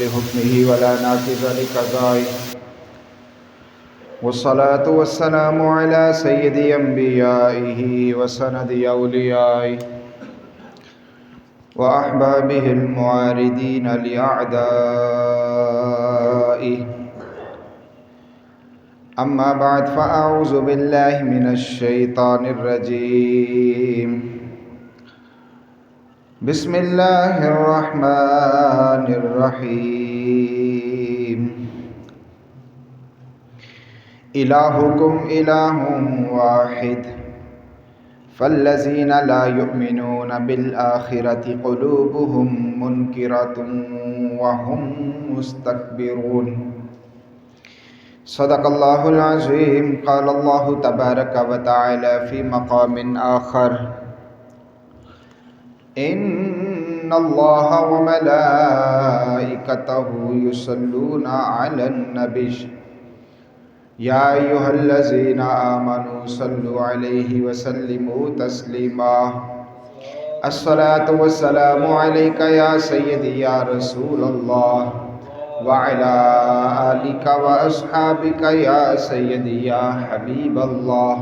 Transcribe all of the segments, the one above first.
لحكمه ولا ناقض لقضائه، والصلاة والسلام على سيد أنبيائه وسند أوليائه وأحبابه المعارضين لأعدائه. أما بعد، فأعوذ بالله من الشيطان الرجيم. بسم الله الرحمن الرحيم. إلهكم إله واحد، فالذين لا يؤمنون بالآخرة قلوبهم منكرة وهم مستكبرون. صدق الله العظيم. قال الله تبارك وتعالى في مقام آخر: إن الله وملائكته يصلون على النبي يا أيها الذين آمنوا صلوا عليه وسلموا تسليما. الصلاة والسلام عليك يا سيدي يا رسول الله، وعلى آلك وأصحابك يا سيدي يا حبيب الله.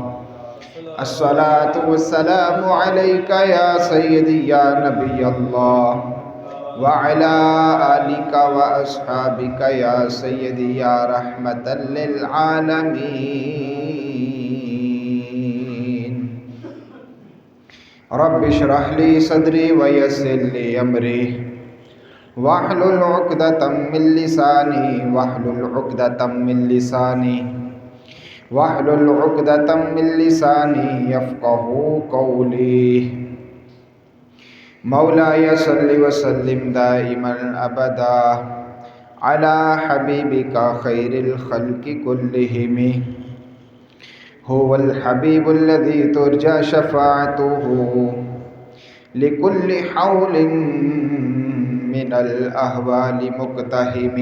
الصلاة والسلام عليك يا سيدي يا نبي الله، وعلى آلك وأصحابك يا سيدي يا رحمة للعالمين. رب اشرح لي صدري ويسر لي أمري واحلل عقدة من لساني واحلل عقدة من لساني يفقه قولي. مولاي صل وسلم دائما أبدا على حبيبك خير الخلق كلهم. هو الحبيب الذي ترجى شفاعته لكل حول من الأهوال مقتحم.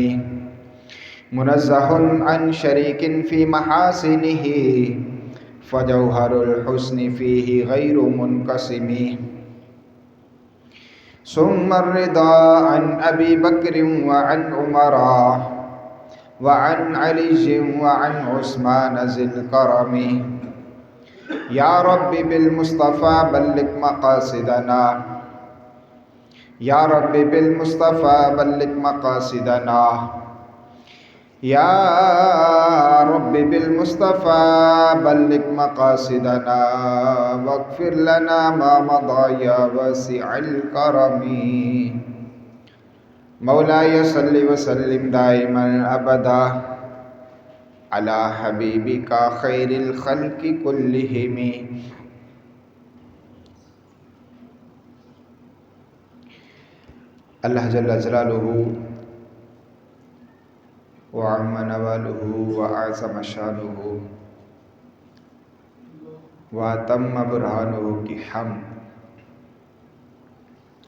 منزه عن شريك في محاسنه، فجوهر الحسن فيه غير منقسم. ثم الرضا عن أبي بكر وعن عمر وعن علي وعن عثمان ذي الكرم. يا رب بالمصطفى بلغ مقاصدنا، يا رب بالمصطفى بلغ مقاصدنا، يا رب بالمصطفى بلغ مقاصدنا، واغفر لنا ما مضى يا واسع الكرم. مولاي صل وسلم دائما أبدا على حبيبك خير الخلق كلهم. اللہ جل جلالہ وعم نوالہ وأعظم شانہ واتم برہانہ کی حمد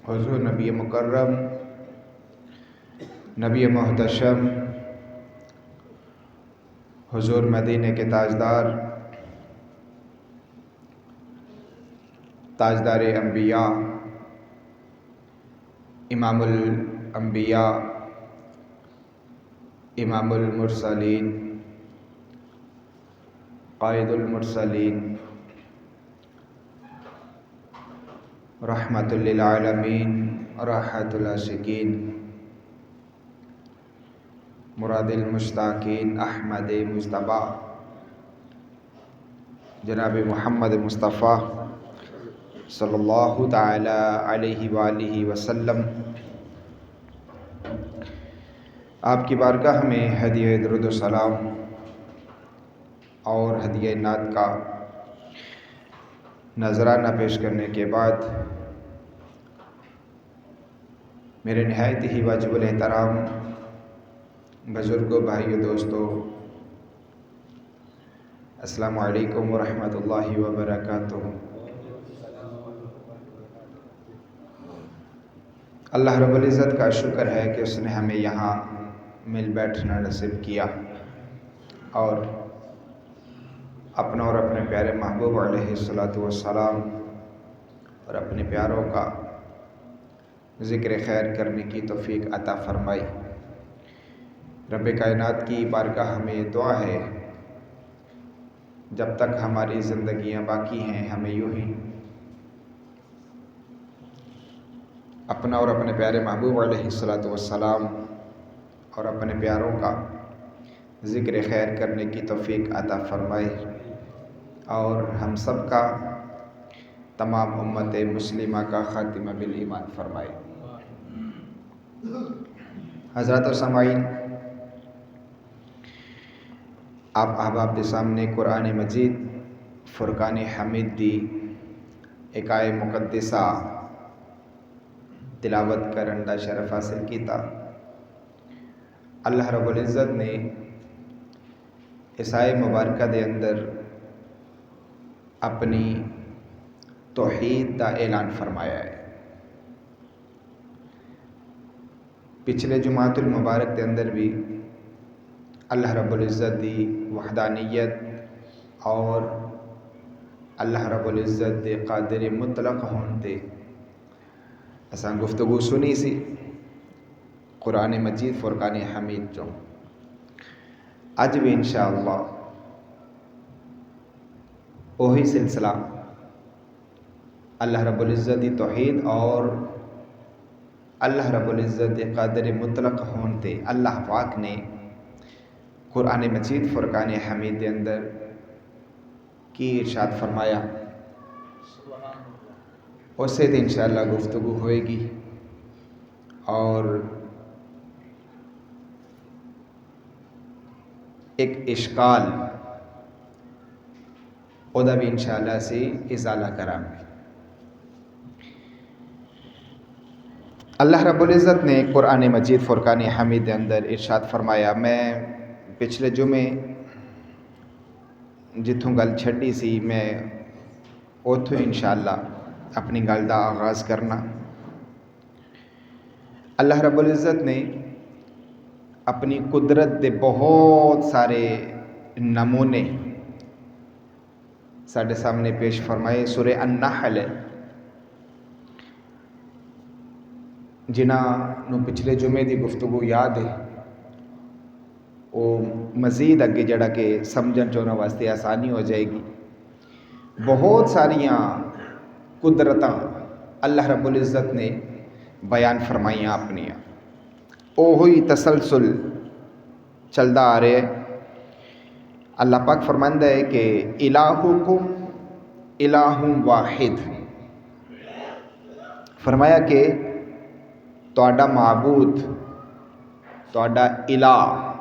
حضور نبی مکرم، نبی محتشم، حضور مدینہ کے تاجدار، تاجدار انبیاء، امام الانبیاء، امام المرسلین، قائد المرسلین، رحمت للعالمین، راحت العاشقین، مراد المشتاقین، احمد مجتبیٰ، جناب محمد مصطفیٰ صلی اللہ تعالی علیہ وآلہ وسلم، آپ کی بارگاہ میں ہدیہ درود و سلام اور ہدیہ نعت کا نذرانہ پیش کرنے کے بعد، میرے نہایت ہی واجب الاحترام بزرگوں، بھائیوں، دوستوں، السلام علیکم ورحمۃ اللہ وبرکاتہ۔ اللہ رب العزت کا شکر ہے کہ اس نے ہمیں یہاں مل بیٹھنا نصیب کیا، اور اپنا اور اپنے پیارے محبوب علیہ الصلاۃ والسلام اور اپنے پیاروں کا ذکر خیر کرنے کی توفیق عطا فرمائی۔ رب کائنات کی بارگاہ میں دعا ہے جب تک ہماری زندگیاں باقی ہیں ہمیں یوں ہی اپنا اور اپنے پیارے محبوب علیہ الصلوۃ والسلام اور اپنے پیاروں کا ذکر خیر کرنے کی توفیق عطا فرمائے اور ہم سب کا تمام امت مسلمہ کا خاتمہ بالایمان فرمائے۔ حضرات و سامعین، آپ احباب کے سامنے قرآن مجید فرقان حمید دی ایک آیت مقدسہ تلاوت کرن دا شرف حاصل کیتا۔ اللہ رب العزت نے اس آیت مبارکہ دے اندر اپنی توحید دا اعلان فرمایا ہے۔ پچھلے جمعۃ المبارک دے اندر بھی اللہ رب العزت دی وحدانیت اور اللہ رب العزت دے قادر مطلق ہون تے اساں گفتگو سنی سی قرآن مجید فرقان حمید جو اج بھی انشاءاللہ وہی سلسلہ اللہ رب العزت دی توحید اور اللہ رب العزت دے قادر مطلق ہون تے اللہ پاک نے قرآن مجید فرقان حمید دے اندر کی ارشاد فرمایا، اسے تے انشاءاللہ گفتگو ہوئے گی اور ایک اشکال اودا بھی انشاءاللہ سے ازالہ کرام گے۔ اللہ رب العزت نے قرآن مجید فرقان حمید دے اندر ارشاد فرمایا، میں پچھلے جمعے جتھوں گل چھڈی سی میں اوتھوں انشاءاللہ اپنی گل دا آغاز کرنا۔ اللہ رب العزت نے اپنی قدرت دے بہت سارے نمونے ساڈے سامنے پیش فرمائے۔ سورہ النحل جنہاں نو پچھلے جمعے دی گفتگو یاد ہے، وہ مزید اگے جڑا کہ سمجھن چونا واسطے آسانی ہو جائے گی۔ بہت ساریاں قدرتاں اللہ رب العزت نے بیان فرمائیاں اپنیاں، اوہی تسلسل چلدا آ رہے ہیں۔ اللہ پاک فرماندا ہے کہ الہکم الہ واحد، فرمایا کہ تہاڈا معبود تہاڈا الہ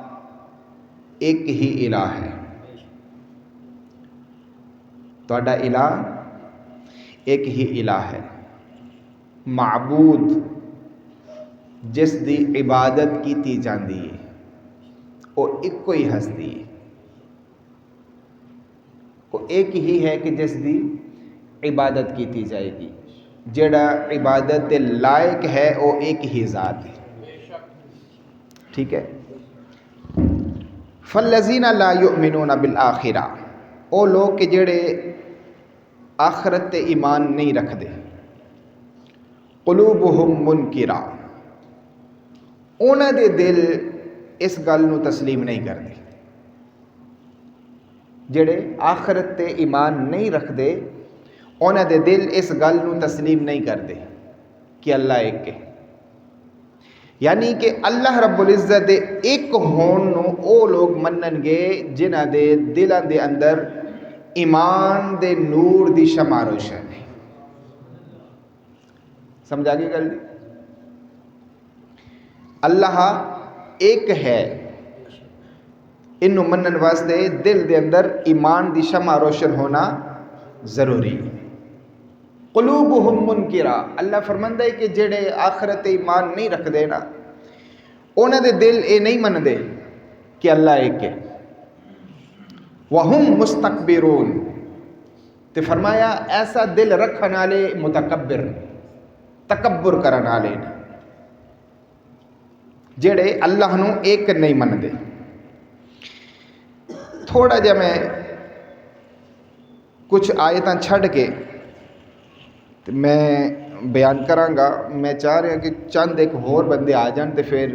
ایک ہی الہ ہے، تہاڈا الہ ایک ہی الہ ہے۔ معبود جس دی عبادت کیتی جاندی ہے وہ ایک کوئی ہستی ہے، وہ ایک ہی ہے کہ جس دی عبادت کیتی جائے گی، جڑا عبادت دے لائق ہے وہ ایک ہی ذات ہے، ٹھیک ہے۔ فالذین لا یؤمنون بالآخرہ، او لوگ کہ جڑے آخرت تے ایمان نہیں رکھ دے، قلوبہم منکرہ، انہاں دے دل اس گل نو تسلیم نہیں کردے۔ جڑے آخرت تے ایمان نہیں رکھ دے انہاں دے دل اس گل نو تسلیم نہیں کردے کہ اللہ ایک ہے، یعنی کہ اللہ رب العزت دے ایک ہون نو او لوگ منن گے جنہاں دے دلاں دے اندر ایمان دے نور دی شمع روشن ہے۔ سمجھا گئی گل دی؟ اللہ ایک ہے، انو منن واسطے دل دے اندر ایمان دی شمع روشن ہونا ضروری۔ قلوبہم منکرہ، اللہ فرماندا ہے کہ جڑے آخرت ایمان نہیں رکھ دے نا، انہاں دے دل اے نہیں من دے کہ اللہ ایک ہے۔ وہم مستکبرون، تے فرمایا ایسا دل رکھن والے متکبر، تکبر کرن والے نے، جڑے اللہ نو ایک نہیں من دے۔ تھوڑا جا میں کچھ آیتاں چھڑ کے میں بیان کراں گا، میں چاہ رہا کہ چند ایک ہور بندے آ جان تے پھر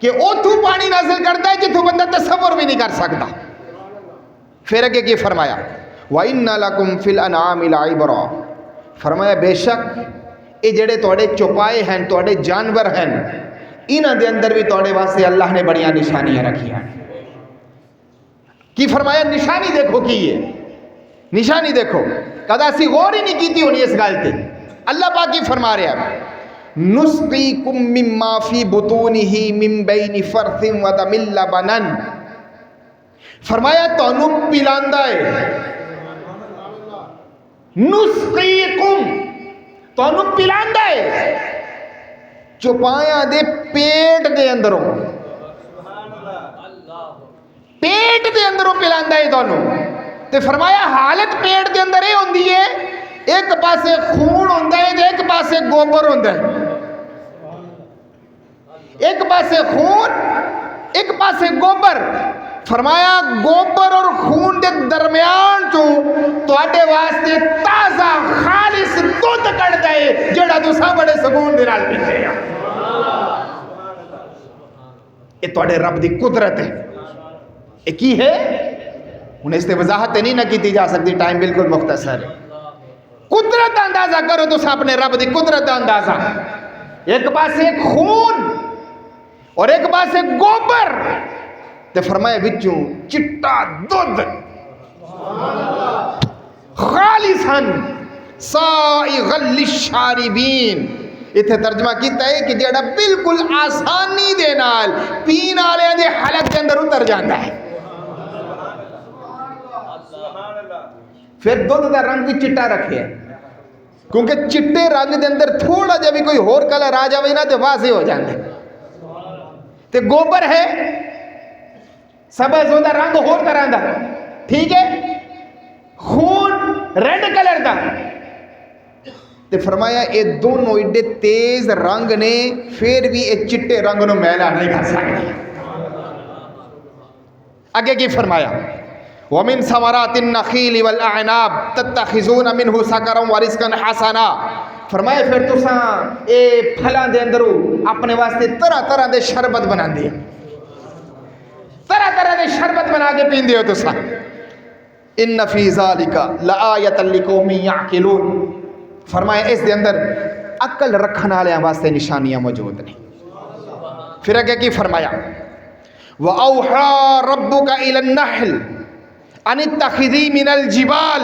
کہ اوتھو پانی نازل کرتا ہے جتھوں بندہ تصور بھی نہیں کر سکتا. پھر اگے کی فرمایا وَإِنَّ لَكُمْ فِي الْأَنْعَامِ لَعِبْرَةً, فرمایا بے شک یہ جڑے توڑے چوپائے ہیں, توڑے جانور ہیں, انہاں دے اندر بھی توڑے واسطے اللہ نے بڑیاں نشانیاں رکھی ہیں. کی فرمایا نشانی دیکھو کی ہے, نشانی دیکھو. کدا اسی غور ہی نہیں کیتی ہونی اس گل تے. اللہ پاک کی فرما رہا ہے نسقیکم مما فی بطونہ من بین فرث و دم لبنا, فرمایا تانوں پلاندا ہے. نسقیکم تانوں پلاندا ہے چوپایاں دے پیٹ دے اندروں, پیٹ دے اندروں پلاندا ہے تانوں. تے فرمایا حالت پیٹ دے اندر یہ ہوندی ہے ایک پاسے خون ہوندا ہے تے ایک پاسے گوبر ہوندا ہے. ایک پاسے خون ایک پاسے گوبر. فرمایا گوبر اور خون دے درمیان تو تواڈے واسطے تازہ خالص دودھ کڈدا ہے جڑا تساں بڑے سکون دے نال پیندے ہو. یہ تواڈے رب دی قدرت ہے. یہ کی ہے ہن اس تے وضاحت نہیں نہ کیتی جا سکتی, ٹائم بالکل مختصر ہے. قدرت دا اندازہ کرو تساں اپنے رب دی قدرت دا اندازہ. ایک پاسے خون اور ایک پاسے گوبر, تے فرمایا وچوں چٹا دودھ خالصاً سائغا للشاربین. اتنے ترجمہ کیتا ہے کہ جڑا بالکل آسانی دے نال پین والے دے حلق کے اندر اتر جاتا ہے. پھر دودھ دا رنگ بھی چٹا رکھے کیونکہ چٹے رنگ دے اندر تھوڑا جا بھی کوئی ہور کلر آ جاوے نا تے واضح ہو جاندے. تے گوبر ہے سبز ہوندا رنگ ہور طرح دا, ٹھیک ہے, خون ریڈ کلر دا. تے فرمایا اے دونوں ایڈے تیز رنگ نے پھر بھی اے چٹے رنگ نو میلا نہیں کر سکتے. آگے کی فرمایا وَمِن ثَمَرَاتِ النَّخِيلِ وَالْأَعْنَابِ تَتَّخِذُونَ مِنْهُ سَكَرًا وَرِزْقًا حَسَنًا. فرمایا پھر تساں اے پھلاں دے اندروں اپنے واسطے طرح طرح دے شربت بناندے ہو, طرح طرح دے شربت بنا کے پیندے ہو تساں. ان فی ذالک لآیۃ لقوم یعقلون. فرمایا اس دے اندر عقل رکھن والےاں واسطے نشانیاں موجود نے. پھر اگے کی فرمایا وَأَوْحَى رَبُّكَ إِلَى النَّحْلِ أَنِ اتَّخِذِي مِنَ الْجِبَالِ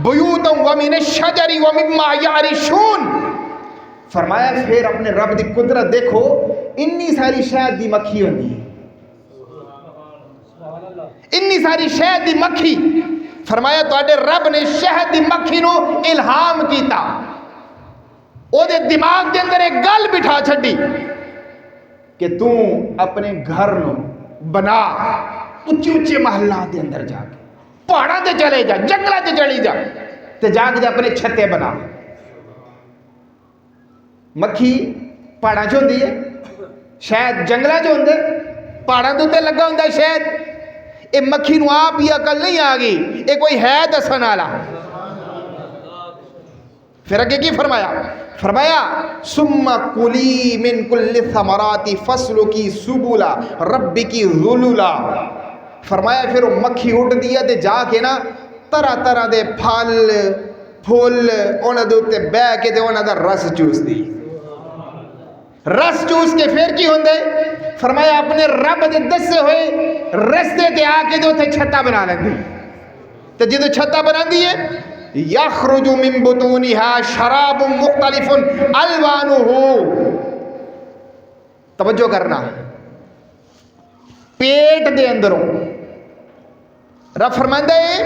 بُيُوتًا وَمِنَ الشَّجَرِ وَمِمَّا يَعْرِشُونَ. فرمایا پھر اپنے رب دی قدرت دیکھو, انی ساری شہد دی مکھی ہوندی ہے, انی ساری شہد دی مکھی. فرمایا تواڈے رب نے شہد دی مکھی نو الہام کیتا, او دے دماغ دے اندر ایک گل بٹھا چھڈی کہ تو اپنے گھر نو بنا اچھے اچھے محلات دے اندر جا کے پہاڑاں تے چلے جا, جنگلاں تے چلی جا, تے جا کے اپنے چھتے بنا. مکھی پہاڑاں چ ہوندی ہے, شاید جنگلاں چ ہوندے, پہاڑاں دے تے لگا ہوندا شاید. اے مکھی نو آپ ہی عقل نہیں آ گئی, اے کوئی ہے دسن والا. پھر اگے کی فرمایا فرمایا ثم کلی من کل الثمرات فسلکی سبل ربک ذللا. فرمایا پھر وہ مکھی اٹھ دیا تے جا کے نا طرح طرح دے پھل پھول انہاں دے اوتے بہ کے تے انہاں دا رس چوس دی. رس چوس کے پھر کی ہوندے, فرمایا اپنے رب دے دسے ہوئے رستے تے آ کے تے اوتھے چھتا بنا لیندی. تے جدوں چھتا بناندی ہے یخرج من بطونها شراب مختلف الوانه. توجہ کرنا, پیٹ دے اندروں رب فرماندا ہے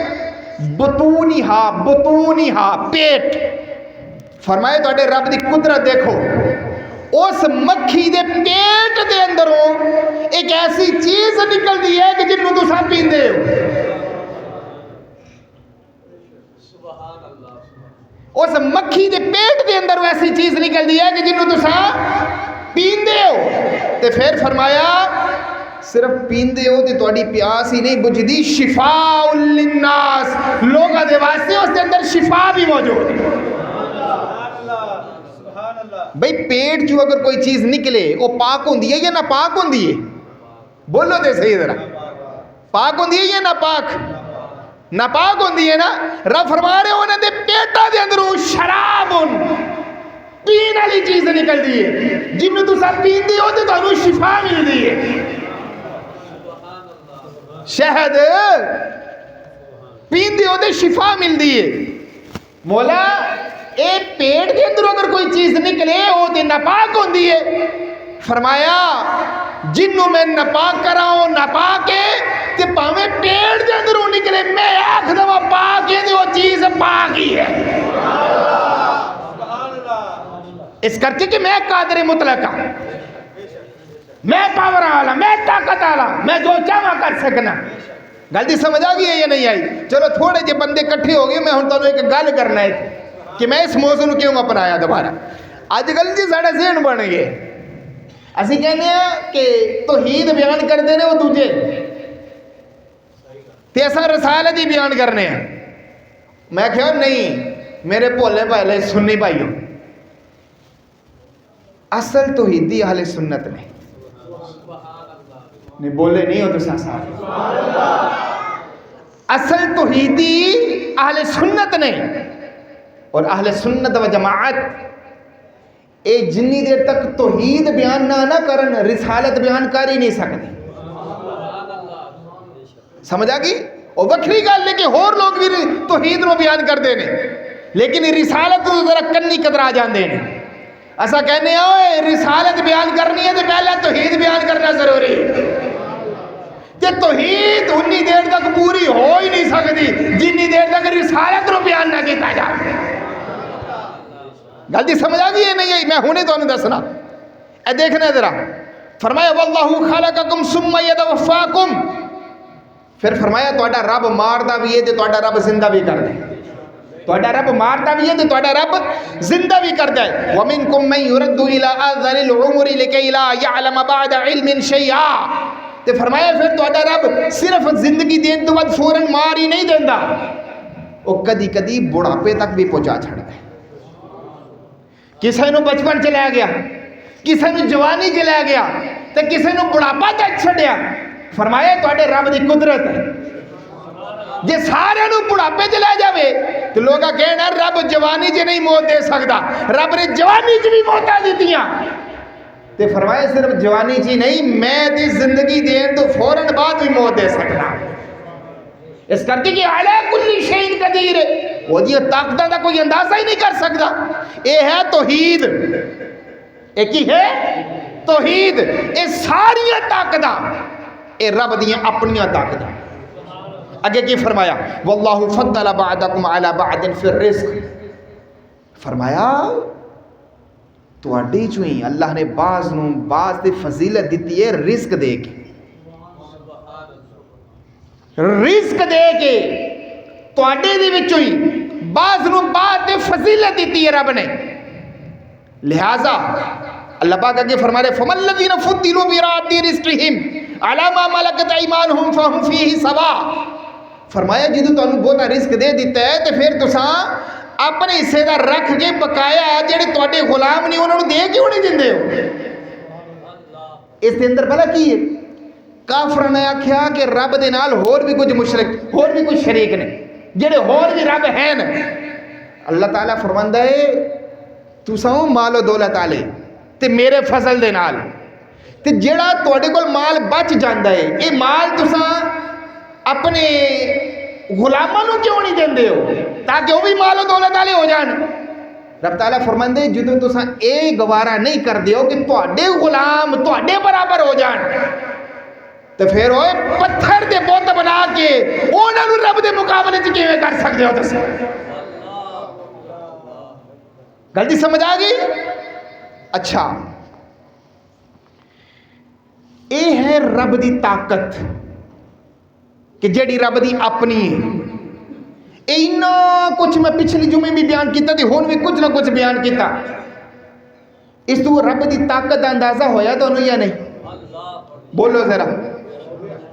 بطونها بطونها پیٹ. فرمایا تواڈے رب دی قدرت دیکھو, اس مکھی دے پیٹ دے اندروں ایک ایسی چیز نکلدی ہے کہ جنوں تساں پیندے ہو. اس مکھی دے پیٹ دے اندر ایسی چیز نکلدی ہے کہ جنوں تساں پیندے ہو. تے پھر فرمایا صرف پیندے ہو تے تہاڈی پیاس ہی نہیں بجھدی, شفاء للناس, لوگاں دے واسطے اس دے اندر شفا بھی موجود ہے. بھئی پیٹ جو اگر کوئی چیز نکلے وہ پاک ہوندی ہے یا ناپاک ہوندی ہے؟ بولو دے صحیح ذرا، پاک ہوندی ہے یا ناپاک؟ ناپاک ہوندی ہے نا۔ رب فرما رہے ہو انہوں دے پیٹا دے اندروں شراب پین والی چیز نکل دی ہے، جنہوں تو سب پین دی ہوتے تو انہوں شفا مل دی ہے۔ شہد پین دی ہوتے شفا مل دی ہے۔ مولا اے پیٹ کے اندر اگر کوئی چیز نکلے وہ تے ناپاک ہوندی ہے۔ فرمایا جنوں میں ناپاک کراؤں ناپاک ہے تے پاویں پیٹ کے اندروں نکلے میں آکھ دوا پاک ہے تے وہ چیز پاک ہی ہے۔ اس کر کے کہ میں قادر مطلق ہوں، میں پاور والا، میں طاقت والا، میں جو چاہواں کر سکنا۔ گل دی سمجھ آ گئی ہے یا نہیں آئی؟ چلو تھوڑے جے بندے کٹھے ہو گئے، میں ہن تانوں ایک گل کرنا ہے کہ میں اس موضوع نوں کیوں اپنایا دوبارہ۔ اج کل جی ساڈا ذہن بن گئے، اسی کہنے ہیں کہ توحید بیان کرتے ہیں وہ دوجے تے اساں رسالت ہی بیان کرنے ہیں۔ میں کہا نہیں میرے بھولے بھالے سنی بھائیوں، اصل توحیدی اہل سنت نے نہیں بولے نہیں ہو تو ساتھ، اصل توحیدی اہل سنت نے، اور اہل سنت و جماعت اے جنی دیر تک توحید بیان نہ کرن رسالت بیان کر ہی نہیں سکتے۔ سمجھ آگئی؟ اور وکری گل ہے کہ اور لوگ بھی توحید نو بیان کر دینے لیکن رسالت تو ذرا کنی قدرا جان دینے۔ ایسا کہنے ہوئے رسالت بیان کرنی ہے تو پہلے توحید بیان کرنا ضروری ہے۔ کہ توحید انی دیر تک پوری ہو ہی نہیں سکتی جنی دیر تک رسالت نو بیان نہ کیتا جائے۔ گل دی سمجھ آ گئی ہے نہیں؟ میں ہونے تو نہیں دسنا، اے دیکھنا ذرا۔ فرمایا واللہ خلقکم ثم یتوفاکم، پھر فرمایا تہاڈا رب ماردا بھی ہے تے تہاڈا رب زندہ بھی کردا ہے۔ تہاڈا رب ماردا بھی ہے تے تہاڈا رب زندہ بھی کردا ہے۔ ومنکم من یرد الی ارذل العمر لکی لا یعلم بعد علم شیئا، تے فرمایا پھر تہاڈا رب صرف زندگی دین تو بعد فوراً مار ہی نہیں دیندا، وہ کدی کدی بڑھاپے تک بھی پہنچا چھڑدا ہے۔ کسے نو بچپن چلا گیا، کسے نو جوانی چلا گیا تے کسے نو بڑھاپا تک چھڑیا۔ فرمایا تہاڈے رب دی قدرت ہے، جے سارے نو بڑھاپے چ لے جاوے تو لوگا کہنا رب جوانی چ نہیں موت دے سکدا، رب نے جوانی چ بھی موتاں دتیاں۔ تے فرمایا صرف جوانی چ نہیں، میں دی زندگی دین تو فوراً بعد بھی موت دے سکدا۔ اس کر کے کہ علی کل شیء قدیر، وہ دی طاقتاں دا کوئی اندازہ ہی نہیں کر سکدا۔ اے ہے توحید، اے کی ہے توحید، اے ساری طاقتاں اے رب دیاں اپنیاں طاقتاں۔ اگے کی فرمایا واللہ فضل بعضکم علی بعض فی الرزق، فرمایا تواڈے چوں ہی اللہ نے بعض نو بعض دی فضیلت دتی ہے رزق دے کے، رزق دے کے تواڈے دے وچوں ہی بعض نو بعض دی فضیلت دتی ہے رب نے۔ لہذا اللہ پاک آگے فرما رہے فَمَا الَّذِينَ فُضِّلُوا بِرَادِّ رِزْقِهِمْ عَلَى مَا مَلَكَتْ أَيْمَانُهُمْ فَهُمْ فِيهِ سَوَاءٌ، فرمایا جدوں تانوں بہتا رزق دے دیتا ہے تو پھر تساں اپنے حصے دا رکھ کے بقایا جڑے تواڈے غلام نہیں انہاں نوں دے کیوں نہیں دیندے ہو؟ اس دے اندر بھلا کی ہے؟ کافراں نے آکھیا کہ رب دے نال ہور بھی کچھ مشرک، ہور بھی کچھ شریک نے جڑے ہور بھی رب ہیں۔ اللہ تعالیٰ فرماندا ہے تساں مال و دولت والے تے میرے فضل دے نال، تے جڑا تواڈے کول مال بچ جاندا ہے اے مال تساں اپنے غلاماں نوں کیوں نہیں دیندے ہو تاکہ وہ بھی مال و دولت والے ہو جان؟ رب تعالیٰ فرماندے جدوں تساں اے گوارا نہیں کردے ہو کہ تواڈے غلام تواڈے برابر ہو جان تو پھر ہوئے پتھر دے بت بنا کے انہاں نوں رب دے مقابلے وچ کیویں کر سکدے ہو تساں؟ غلطی سمجھ آ گئی؟ اچھا اے ہے رب دی طاقت کہ جیڑی رب دی اپنی ہے۔ اینا کچھ میں پچھلی جمعے بھی بیان کیتا تھی، ہون بھی کچھ نہ کچھ بیان کیتا۔ اس تو رب دی طاقت اندازہ ہویا تو انہوں یا نہیں؟ بولو ذرا،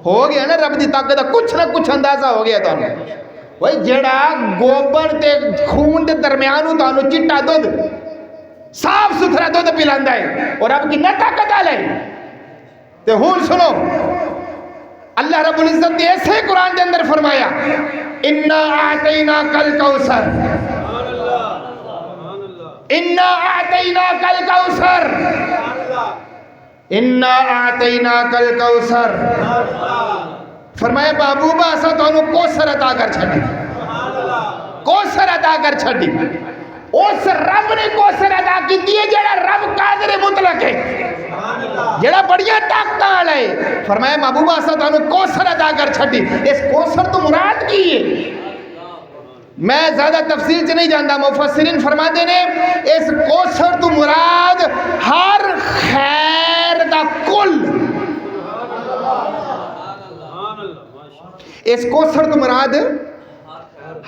ہو گیا نا رب دی طاقت کچھ نہ کچھ اندازہ ہو گیا تو انہوں۔ وہی جیڑا گوبر تے خون دے درمیانوں تو انہوں چٹا دودھ صاف ستھرا دودھ پلاندا ہے اور اب کتنا طاقت والا ہے۔ تے ہن سنو اللہ رب العزت نے ایسے قرآن کے اندر فرمایا انا اعطیناک الکوثر، انا اعطیناک الکوثر، انا اعطیناک الکوثر، فرمایا محبوبہ اسا تانوں کوثر عطا کر چھڈی، کوثر عطا کر چھڈی۔ اس رب نے کوثر عطا کیتی ہے جڑا رب قادر مطلق ہے، جڑا بڑیاں طاقت والا ہے۔ فرمایا محبوبہ اسا تانوں کوثر عطا کر چھڈی۔ اس کوثر تو مراد کی ہے؟ میں زیادہ تفصیل سے نہیں جانتا، مفسرین فرماتے ہیں اس کوثر تو مراد ہر خیر دا کل، اس کوثر تو مراد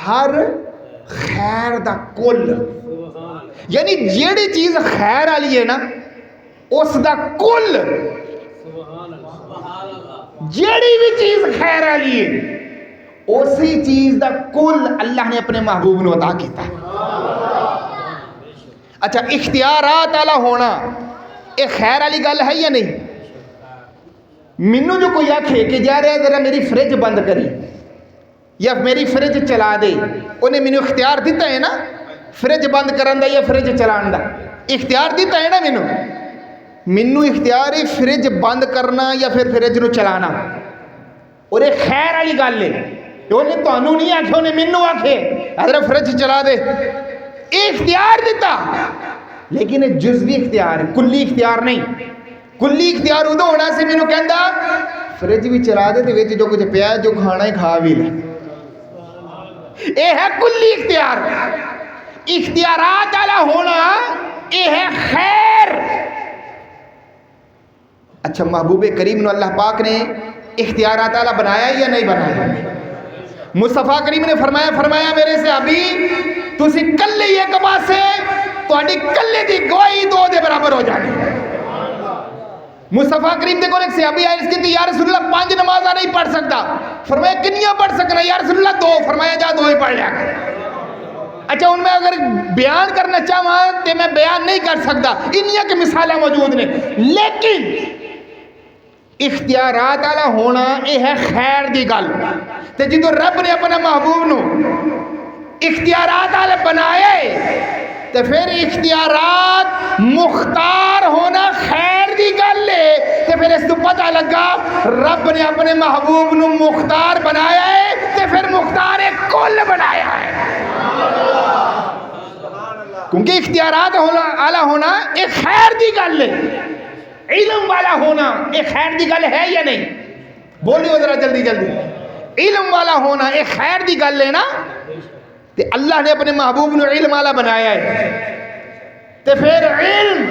ہر خیر دا کل، یعنی جیڑی چیز خیر والی ہے نا اس دا کل، جیڑی بھی چیز خیر والی ہے اسی چیز دا کل اللہ نے اپنے محبوب نے عطا کیتا ہے۔ اچھا اختیارات والا ہونا ایک خیر والی گل ہے یا نہیں؟ مینوں جو کوئی آکھے کہ جا رہا ذرا میری فریج بند کری یا میری فریج چلا دے، انہیں مینوں اختیار دیتا ہے نا فریج بند کرن دا یا فریج چلان دا، اختیار دیتا ہے نا مینوں، مینوں اختیار ہے فریج بند کرنا یا پھر فریج نو چلانا، اور ایک خیر والی گل ہے، انہیں تانوں نہیں آکھے، انہیں مینوں آکھے حضرت فریج چلا دے، اختیار دیتا، لیکن جزوی اختیار ہے، کلی اختیار نہیں۔ کلی اختیار ادو ہونا سے مینوں کہندا فریج بھی چلا دے تے وچ جو کچھ پیا جو کھانا ہے کھا بھی لے، اے ہے کلی اختیار۔ اختیارات والا ہونا اے ہے خیر۔ اچھا محبوب کریم نو اللہ پاک نے اختیارات والا بنایا یا نہیں بنایا؟ مصطفیٰ کریم نے فرمایا میرے صحابی تسی کلے ایک پاسے تہاڈی کلے دی گواہی دو دے برابر ہو جانی۔ مصطفیٰ کریم دے کول ایک صحابی آئے اس کی یا رسول اللہ 5 نمازاں نہیں پڑھ سکتا، فرمایا کنیاں پڑھ سکنا؟ یا رسول اللہ 2، فرمایا جا 2 ہی پڑھ لیا۔ اچھا ان میں اگر بیان کرنا چاہواں تو میں بیان نہیں کر سکتا، انہیاں کے مثالیں موجود نے، لیکن اختیارات والا ہونا یہ ہے خیر دی گل۔ تے جدو رب نے اپنا محبوب نو اختیارات والے بنایا تو پھر اختیارات مختار ہونا خیر دی گل ہے، تو پھر اس تو پتہ لگا رب نے اپنے محبوب نو مختار بنایا ہے تو پھر مختار کل بنایا ہے، کیونکہ اختیارات والا ہونا ایک خیر دی گل ہے، علم والا ہونا ایک خیر دی گل ہے یا نہیں؟ بولیو ذرا جلدی جلدی۔ علم والا ہونا ایک خیر دی گل ہے نا، تے اللہ نے اپنے محبوب نو علم والا بنایا ہے، تے پھر علم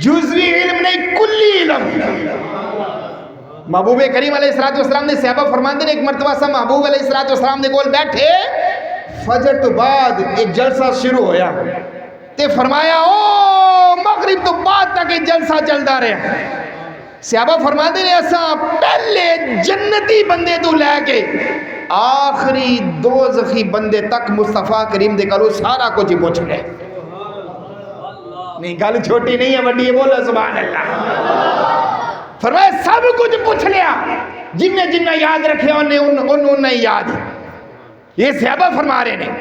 جزوی علم نہیں کلی علم۔ محبوب کریم علیہ السلام نے صحابہ فرماندے نے ایک مرتبہ سا محبوب علیہ السلام دے کول بیٹھے، فجر تو بعد ایک جلسہ شروع ہویا تے فرمایا او مغرب تو بعد تک ایک جلسہ چلتا رہا۔ صحابہ فرماندے نے اساں پہلے جنتی بندے تو لے کے آخری دوزخی بندے تک مصطفیٰ کریم دے کلو سارا کچھ پوچھ گئے۔ نہیں گل چھوٹی نہیں ہے، بڑی ہے، بولو سبحان اللہ۔ فرمایا سب کچھ پوچھ لیا، جنہیں یاد رکھے انہیں یاد۔ یہ صحابہ فرما رہے ہیں،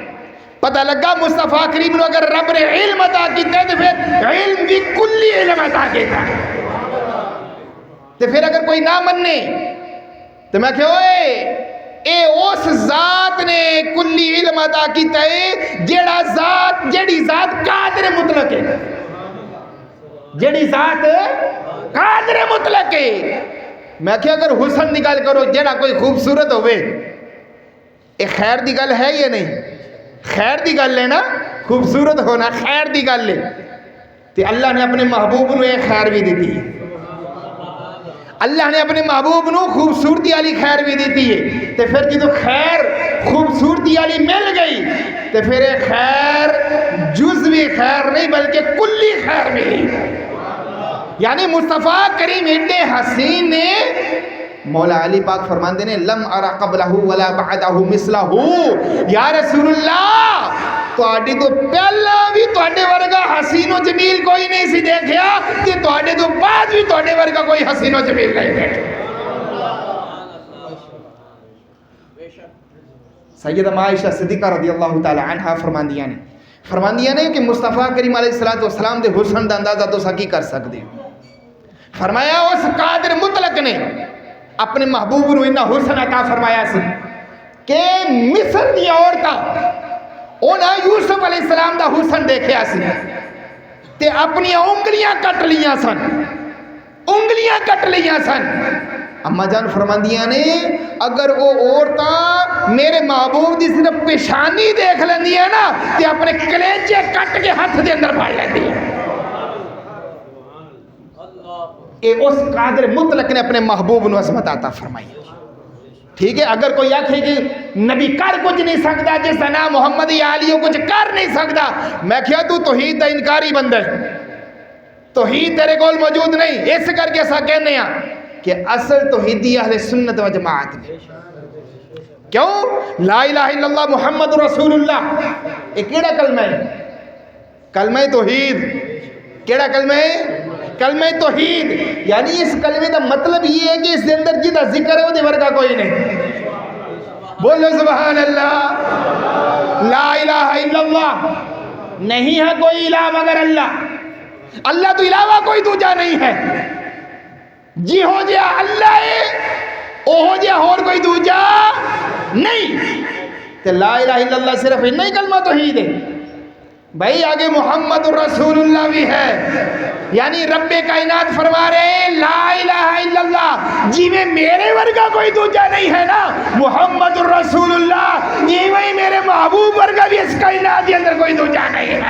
پتہ لگا مصطفیٰ کریم نو اگر رب نے علم عطا کیتا ہے تو پھر علم بھی کلی علم عطا کیتا ہے، تو پھر اگر کوئی نہ مننے تو میں کہ اوئے اے اس ذات نے کلی علم عطا کیتا ہے جیڑی ذات قادر مطلق ہے، جیڑی ذات قادر مطلق ہے۔ میں کہ اگر حسن دی گل کرو جیڑا کوئی خوبصورت ہوئے، اے خیر دی گل ہے یا نہیں؟ خیر دی گل ہے نا، خوبصورت ہونا خیر دی گل ہے، تے اللہ نے اپنے محبوب نو ایک خیر بھی دیتی ہے، اللہ نے اپنے محبوب نو خوبصورتی والی خیر بھی دیتی ہے، تے پھر جدو خیر خوبصورتی والی مل گئی تے پھر ایک خیر جزوی خیر نہیں بلکہ کلی خیر ملی۔ یعنی مصطفیٰ کریم اتنے حسین نے، مولا علی پاک فرماندے نے لم ارا قبلہ ولا بعدہ مثلہ، یا رسول اللہ تواڈی تو پہلا بھی تواڈے ورگا حسین و جمیل کوئی نہیں سی دیکھیا تے تواڈے تو بعد بھی تواڈے ورگا کوئی حسین و جمیل نہیں دیکھیا۔ سیدہ عائشہ صدیقہ رضی اللہ تعالی عنہ فرماندیاں نے کہ مصطفیٰ کریم علیہ السلام دے حسن دا اندازہ تو سکی کر سکتے فرمایا اس قادر مطلق نے اپنے محبوب نو اتنا حسن عطا فرمایا سی کہ مصر دی عورتاں انہاں یوسف علیہ السلام دا حسن دیکھیا سی تے اپنی انگلیاں کٹ لیاں سن اما جان فرماندیاں نے اگر وہ عورتاں میرے محبوب دی صرف پیشانی دیکھ لیندیاں نا تے اپنے کلیجے کٹ کے ہاتھ دے اندر پھاڑ لیندیاں۔ اے اس قادر مطلق نے اپنے محبوب نو عظمت عطا فرمائی۔ ٹھیک ہے، اگر کوئی آکھے کہ نبی کر کچھ نہیں سکتا جس کا نام محمد یا علی کچھ کر نہیں سکتا، میں کہا تو توحید دا انکاری بندہ ہے، توحید تیرے کول موجود نہیں۔ اس کر کے ایسا کہنے ہیں کہ اصل توحیدی اہل سنت و جماعت نے کیوں لا الہ الا اللہ محمد رسول اللہ یہ کیڑا کلمہ ہے؟ کلمہ توحید۔ کیڑا کلمہ ہے؟ کلمہ توحید۔ یعنی اس کلمے کا مطلب یہ ہے کہ اس کے اندر جیتا ذکر ہے وہ دے ورگا کوئی نہیں۔ بولو سبحان اللہ۔ لا الہ الا اللہ، نہیں ہے کوئی الہ مگر اللہ، اللہ تو علاوہ کوئی دوجا نہیں ہے۔ جی ہو جیا اللہ ہے او ہو جیا اور کوئی دوجا نہیں۔ تو لا الہ الا اللہ صرف اتنا ہی کلمہ توحید ہے بھائی۔ آگے محمد رسول اللہ بھی ہے، یعنی رب کائنات فرما رہے ہیں لا الہ الا اللہ جی میں میرے ورگا کوئی دوجا نہیں ہے نا محمد رسول اللہ جی میں میرے محبوب ورگا بھی اس کائنات کے اندر کوئی دوجا نہیں ہے۔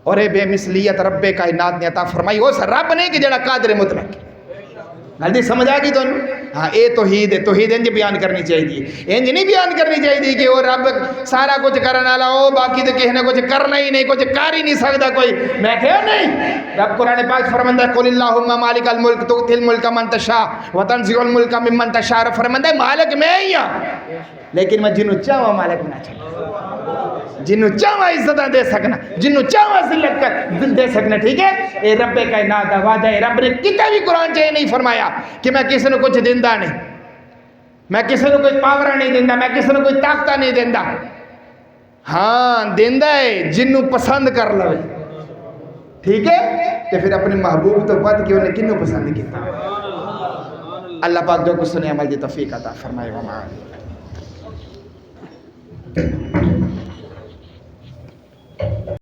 اور اے بے مثلیت رب کائنات نے عطا فرمائی اس رب نے کہ جڑا قادر مطلق ہے۔ غلطی سمجھ آ گئی تو ہاں اے توحید ہے۔ توحید انج بیان کرنی چاہیے، انج نہیں بیان کرنی چاہیے کہ وہ رب سارا کچھ کرنے والا ہو باقی تو کسی نے کچھ کرنا ہی نہیں، کچھ کر ہی نہیں سکتا کوئی۔ میں کہا نہیں، رب قرآن پاک فرماتا ہے قل اللہم مالک الملک تؤتی الملک من تشاء وتنزع الملک ممن تشاء، فرماتا ہے مالک میں ہی ہوں لیکن میں جنوں چاہوں مالک بنا چاہیے، جنوں چاہوں عزت دے سکنا، جنوں چاہوں ذلت کر دے سکنا۔ ٹھیک ہے، اے رب کائنات دا وعدہ ہے۔ رب نے کتے بھی قرآن چاہیے نہیں فرمایا کہ میں کسی نے کچھ دیندہ نہیں، میں کسی نے کوئی پاور نہیں دیندہ، میں کسی نے کوئی طاقت نہیں دیندہ۔ ہاں دیندہ ہے جنوں پسند کر لو۔ ٹھیک ہے، کہ پھر اپنے محبوب تو بات کہ انہیں کنوں پسند کیتا۔ اللہ پاک جو کچھ سنے عمل دی توفیق عطا فرمائے۔